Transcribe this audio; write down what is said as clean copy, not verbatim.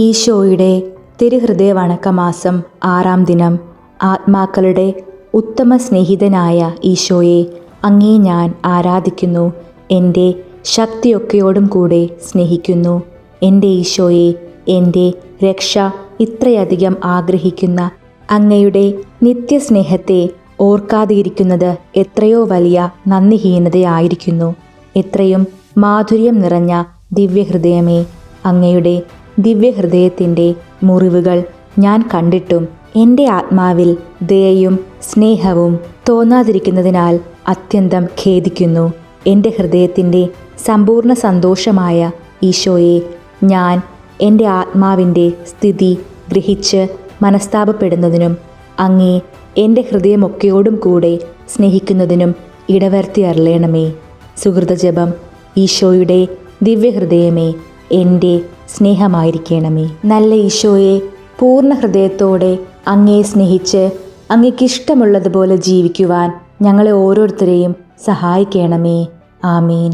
ഈശോയുടെ തിരുഹൃദയ വണക്കമാസം 6-ാം ദിനം. ആത്മാക്കളുടെ ഉത്തമ സ്നേഹിതനായ ഈശോയെ, അങ്ങേ ഞാൻ ആരാധിക്കുന്നു. എൻ്റെ ശക്തിയൊക്കെയോടും കൂടെ സ്നേഹിക്കുന്നു. എൻ്റെ ഈശോയെ, എൻ്റെ രക്ഷ ഇത്രയധികം ആഗ്രഹിക്കുന്ന അങ്ങയുടെ നിത്യസ്നേഹത്തെ ഓർക്കാതിരിക്കുന്നത് എത്രയോ വലിയ നന്ദിഹീനതയായിരിക്കുന്നു. എത്രയും മാധുര്യം നിറഞ്ഞ ദിവ്യഹൃദയമേ, അങ്ങയുടെ ദിവ്യഹൃദയത്തിൻ്റെ മുറിവുകൾ ഞാൻ കണ്ടിട്ടും എൻ്റെ ആത്മാവിൽ ദയയും സ്നേഹവും തോന്നാതിരിക്കുന്നതിനാൽ അത്യന്തം ഖേദിക്കുന്നു. എൻ്റെ ഹൃദയത്തിൻ്റെ സമ്പൂർണ്ണ സന്തോഷമായ ഈശോയെ, ഞാൻ എൻ്റെ ആത്മാവിൻ്റെ സ്ഥിതി ഗ്രഹിച്ച് മനസ്താപപ്പെടുന്നതിനും അങ്ങേ എൻ്റെ ഹൃദയമൊക്കെയോടും കൂടെ സ്നേഹിക്കുന്നതിനും ഇടവരുത്തി അരുളേണമേ. സുഹൃതജപം. ഈശോയുടെ ദിവ്യഹൃദയമേ, എൻ്റെ സ്നേഹമായിരിക്കണമേ. നല്ല ഈശോയെ, പൂർണ്ണ ഹൃദയത്തോടെ അങ്ങയെ സ്നേഹിച്ച് അങ്ങയ്ക്കിഷ്ടമുള്ളതുപോലെ ജീവിക്കുവാൻ ഞങ്ങളെ ഓരോരുത്തരെയും സഹായിക്കണമേ. ആമീൻ.